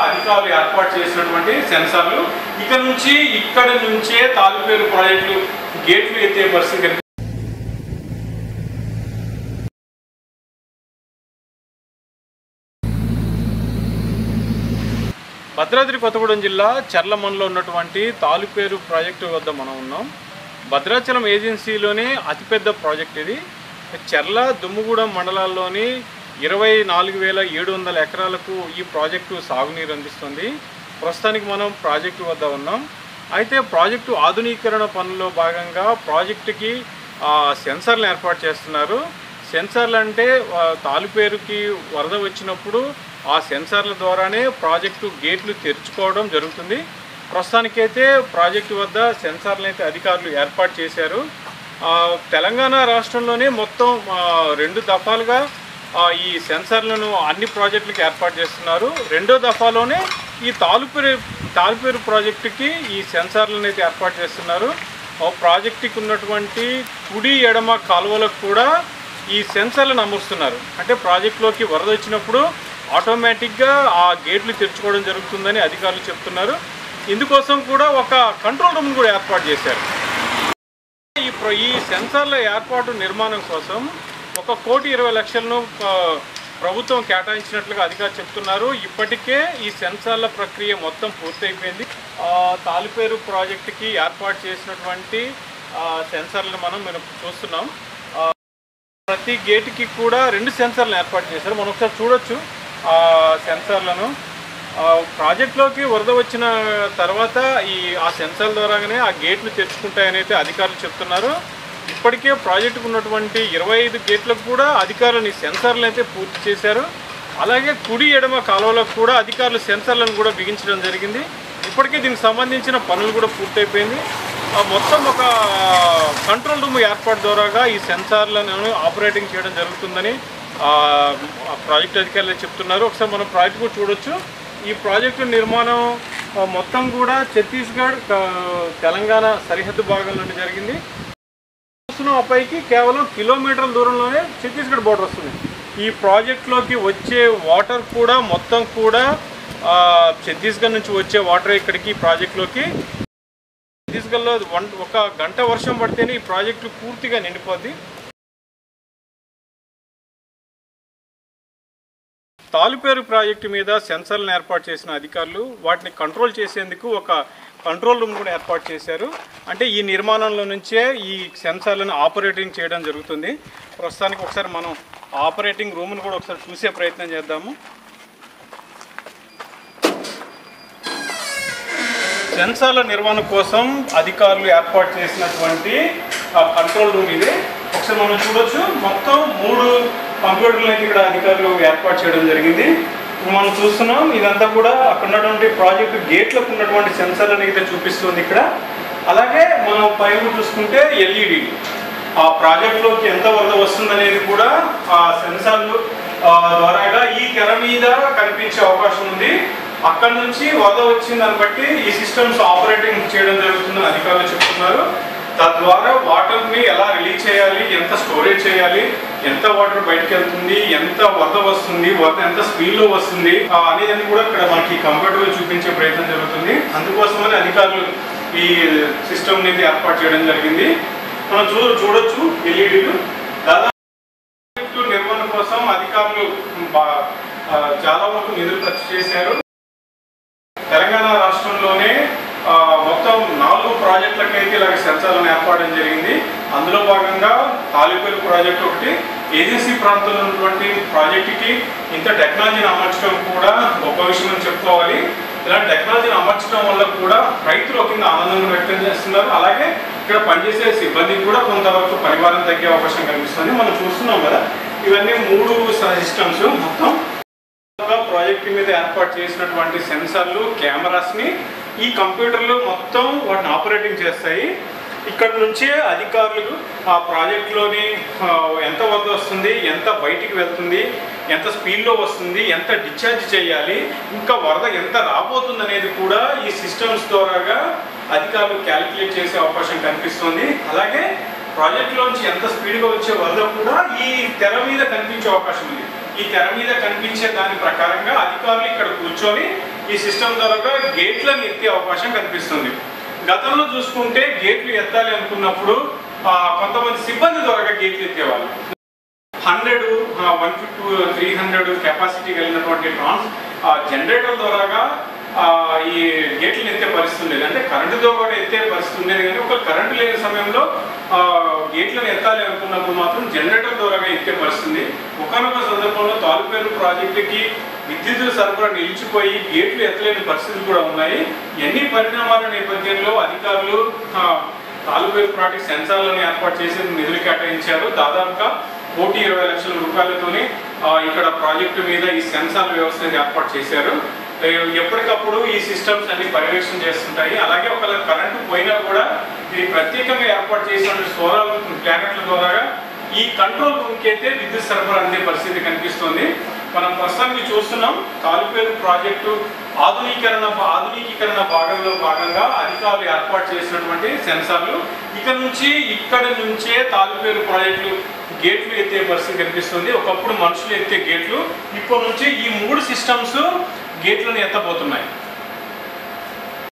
అధికారులు ఏర్పాటు చేసినటువంటి సెన్సార్లు ఇక్కడ నుంచే తాలిపేరు ప్రాజెక్టులు గేట్లు ఎత్తే పరిస్థితి. భద్రాద్రి కొత్తగూడెం జిల్లా చర్లమన్లో ఉన్నటువంటి తాలిపేరు ప్రాజెక్టు వద్ద మనం ఉన్నాం. భద్రాచలం ఏజెన్సీలోనే అతిపెద్ద ప్రాజెక్ట్ ఇది. చర్ల దుమ్ముగూడెం మండలాల్లోని 24,700 ఎకరాలకు ఈ ప్రాజెక్టు సాగునీరు అందిస్తుంది. ప్రస్తుతానికి మనం ప్రాజెక్టు వద్ద ఉన్నాం. అయితే ప్రాజెక్టు ఆధునీకరణ పనుల్లో భాగంగా ప్రాజెక్టుకి సెన్సార్లు ఏర్పాటు చేస్తున్నారు. సెన్సార్లు అంటే తాలిపేరుకి వరద వచ్చినప్పుడు ఆ సెన్సార్ల ద్వారానే ప్రాజెక్టు గేట్లు తెరుచుకోవడం జరుగుతుంది. ప్రస్తుతానికైతే ప్రాజెక్టు వద్ద సెన్సార్లు అయితే అధికారులు ఏర్పాటు చేశారు. తెలంగాణ రాష్ట్రంలోనే మొత్తం 2 దఫాలుగా ఈ సెన్సార్లను అన్ని ప్రాజెక్టులకు ఏర్పాటు చేస్తున్నారు. 2వ దఫాలోనే ఈ తాలిపేరు ప్రాజెక్టుకి ఈ సెన్సార్లను అయితే ఏర్పాటు చేస్తున్నారు. ప్రాజెక్టుకి ఉన్నటువంటి కుడి ఎడమ కాలువలకు కూడా ఈ సెన్సార్లను అమర్స్తున్నారు. అంటే ప్రాజెక్టులోకి వరద వచ్చినప్పుడు ఆటోమేటిక్గా ఆ గేట్లు తెరుచుకోవడం జరుగుతుందని అధికారులు చెప్తున్నారు. ఇందుకోసం కూడా ఒక కంట్రోల్ రూమ్ కూడా ఏర్పాటు చేశారు. ఈ సెన్సార్ల ఏర్పాటు నిర్మాణం కోసం 1,20,00,000ను ప్రభుత్వం కేటాయించినట్లుగా అధికారులు చెప్తున్నారు. ఇప్పటికే ఈ సెన్సార్ల ప్రక్రియ మొత్తం పూర్తయిపోయింది. తాలిపేరు ప్రాజెక్టుకి ఏర్పాటు చేసినటువంటి సెన్సార్లను మనం చూస్తున్నాం. ప్రతి గేటుకి కూడా 2 సెన్సార్లను ఏర్పాటు చేశారు. మనం ఒకసారి చూడొచ్చు సెన్సార్లను. ప్రాజెక్టులోకి వరద వచ్చిన తర్వాత ఆ సెన్సార్ ద్వారానే ఆ గేట్లు తెరుచుకుంటాయని అయితే అధికారులు చెప్తున్నారు. ఇప్పటికే ప్రాజెక్టుకు ఉన్నటువంటి 25 గేట్లకు కూడా అధికారులు సెన్సార్లు అయితే పూర్తి చేశారు. అలాగే కుడి ఎడమ కాలువలకు కూడా అధికారులు సెన్సార్లను కూడా బిగించడం జరిగింది. ఇప్పటికే దీనికి సంబంధించిన పనులు కూడా పూర్తయిపోయింది. మొత్తం ఒక కంట్రోల్ రూమ్ ఏర్పాటు ద్వారాగా ఈ సెన్సార్లను ఆపరేటింగ్ చేయడం జరుగుతుందని ప్రాజెక్టు అధికారులు చెప్తున్నారు. ఒకసారి మనం ప్రాజెక్టు కూడా చూడొచ్చు. ఈ ప్రాజెక్టు నిర్మాణం మొత్తం కూడా ఛత్తీస్గఢ్ తెలంగాణ సరిహద్దు భాగంలోనే జరిగింది. పైకి కేవలం కిలోమీటర్ల దూరంలోనే ఛత్తీస్గఢ్ బోర్డర్ వస్తుంది. ఈ ప్రాజెక్టులోకి వచ్చే వాటర్ కూడా మొత్తం కూడా ఛత్తీస్గఢ్ నుంచి వచ్చే వాటర్ ఇక్కడికి ప్రాజెక్టులోకి. ఛత్తీస్గఢ్లో 1 గంట వర్షం పడితేనే ఈ ప్రాజెక్టు పూర్తిగా నిండిపోద్ది. తాలిపేరు ప్రాజెక్టు మీద సెన్సార్లను ఏర్పాటు చేసిన అధికారులు వాటిని కంట్రోల్ చేసేందుకు ఒక కంట్రోల్ రూమ్ కూడా ఏర్పాటు చేశారు. అంటే ఈ నిర్మాణంలో నుంచే ఈ సెన్సార్లను ఆపరేటింగ్ చేయడం జరుగుతుంది. ప్రస్తుతానికి ఒకసారి మనం ఆపరేటింగ్ రూమ్ను కూడా ఒకసారి చూసే ప్రయత్నం చేద్దాము. సెన్సార్ల నిర్వహణ కోసం అధికారులు ఏర్పాటు చేసినటువంటి కంట్రోల్ రూమ్ ఇది. ఒకసారి మనం చూడొచ్చు. మొత్తం 3 కంప్యూటర్లు అయితే ఇక్కడ అధికారులు ఏర్పాటు చేయడం జరిగింది. మనం చూస్తున్నాం ఇదంతా కూడా అక్కడ ఉన్నటువంటి ప్రాజెక్టు గేట్లకు ఉన్నటువంటి సెన్సార్లను అయితే చూపిస్తుంది ఇక్కడ. అలాగే మనం పైన చూసుకుంటే ఎల్ఈడి ఆ ప్రాజెక్టులోకి ఎంత వరద వస్తుందనేది కూడా ఆ సెన్సార్లు ద్వారాగా ఈ తెర మీద కనిపించే అవకాశం ఉంది. అక్కడ నుంచి వరద వచ్చిన దాన్ని బట్టి ఈ సిస్టమ్స్ ఆపరేటింగ్ చేయడం జరుగుతుందని అధికారులు చెప్తున్నారు. తద్వారా వాటర్ని ఎలా రిలీజ్ చేయాలి, ఎంత స్టోరేజ్ చేయాలి, ఎంత వాటర్ బయటకు వెళ్తుంది, ఎంత వరద వస్తుంది, వరద ఎంత స్పీడ్లో వస్తుంది అనేది కూడా ఇక్కడ మనకి కంప్యూటర్లో చూపించే ప్రయత్నం జరుగుతుంది. అందుకోసమని అధికారులు ఈ సిస్టమ్ అనేది ఏర్పాటు చేయడం జరిగింది. మనం చూడొచ్చు ఎల్ఈడీలు. దాదాపు నిర్వహణ కోసం అధికారులు చాలా వరకు నిధులు ఖర్చు చేశారు. తెలంగాణ రాష్ట్రంలోనే మొత్తం 4 ప్రాజెక్టులకైతే ఇలాగ సెన్సార్లను ఏర్పాటు జరిగింది. అందులో భాగంగా తాలిపేరు ప్రాజెక్టు ఒకటి. ఏజెన్సీ ప్రాంతంలో ఉన్నటువంటి ప్రాజెక్టుకి ఇంత టెక్నాలజీని అమర్చడం కూడా గొప్ప విషయం అని చెప్పుకోవాలి. ఇలాంటి టెక్నాలజీని అమర్చడం వల్ల కూడా రైతులు కింద ఆనందం వ్యక్తం చేస్తున్నారు. అలాగే ఇక్కడ పనిచేసే సిబ్బందికి కూడా కొంతవరకు పరిమాణం తగ్గే అవకాశం కనిపిస్తుంది. మనం చూస్తున్నాం కదా, ఇవన్నీ 3 సిస్టమ్స్ మొత్తం ప్రాజెక్టు మీద ఏర్పాటు చేసినటువంటి సెన్సార్లు, కెమెరాస్ని ఈ కంప్యూటర్లు మొత్తం వాటిని ఆపరేటింగ్ చేస్తాయి. ఇక్కడ నుంచే అధికారులు ఆ ప్రాజెక్టులోని ఎంత వరద వస్తుంది, ఎంత బయటికి వెళ్తుంది, ఎంత స్పీడ్లో వస్తుంది, ఎంత డిశ్చార్జ్ చేయాలి, ఇంకా వరద ఎంత రాబోతుంది అనేది కూడా ఈ సిస్టమ్స్ ద్వారాగా అధికారులు క్యాలిక్యులేట్ చేసే అవకాశం కనిపిస్తుంది. అలాగే ప్రాజెక్టులోంచి ఎంత స్పీడ్గా వచ్చే వరద కూడా ఈ తెర మీద కనిపించే అవకాశం ఉంది. ఈ తెర మీద కనిపించే దాని ప్రకారంగా అధికారులు ఇక్కడ కూర్చొని ఈ సిస్టమ్ ద్వారా గేట్లను ఎత్తే అవకాశం కనిపిస్తుంది. గతంలో చూసుకుంటే గేట్లు ఎత్తాలి అనుకున్నప్పుడు కొంతమంది సిబ్బంది ద్వారా గేట్లు ఎత్తేవాళ్ళు. 100, 150, 300 కెపాసిటీ కలిగినటువంటి జనరేటర్ ద్వారా ఈ గేట్లను ఎత్తే పరిస్థితి ఉండేది. అంటే కరెంటుతో కూడా ఎత్తే పరిస్థితి ఉండేది, కానీ ఒక కరెంటు లేని సమయంలో గేట్లను ఎత్తాలి అనుకున్నప్పుడు మాత్రం జనరేటర్ ద్వారా ఎత్తే పరిస్థితి. ఒకనొక సందర్భంలో తాలుపేరు ప్రాజెక్టుకి విద్యుత్ సరఫరా నిలిచిపోయి గేట్లు ఎత్తలేని పరిస్థితులు కూడా ఉన్నాయి. ఎన్ని పరిణామాల నేపథ్యంలో అధికారులు తాలుపేరు ప్రాజెక్ట్ సెన్సార్లను ఏర్పాటు చేసి నిధులు కేటాయించారు. దాదాపుగా 1,20 లక్షల రూపాయలతోనే ఇక్కడ ప్రాజెక్టు మీద ఈ సెన్సార్ వ్యవస్థను ఏర్పాటు చేశారు. ఎప్పటికప్పుడు ఈ సిస్టమ్స్ అన్ని పర్యవేక్షణ చేస్తుంటాయి. అలాగే ఒక కరెంటు పోయినా కూడా ఇది ప్రత్యేకంగా ఏర్పాటు చేసిన సోలార్ ప్లానెట్ల ద్వారా ఈ కంట్రోల్ రూమ్కి అయితే విద్యుత్ సరఫరా అందే పరిస్థితి కనిపిస్తుంది. మనం ప్రస్తుతానికి చూస్తున్నాం తాలుపేరు ప్రాజెక్టు ఆధునికీకరణ భాగంగా అధికారులు ఏర్పాటు చేసినటువంటి సెన్సార్లు. ఇక్కడి నుంచే తాలుపేరు ప్రాజెక్టులు గేట్లు ఎత్తే పరిస్థితి కనిపిస్తుంది. ఒకప్పుడు మనుషులు ఎత్తే గేట్లు, ఇప్పటి నుంచి ఈ 3 సిస్టమ్స్ గేట్లను ఎత్తబోతున్నాయి.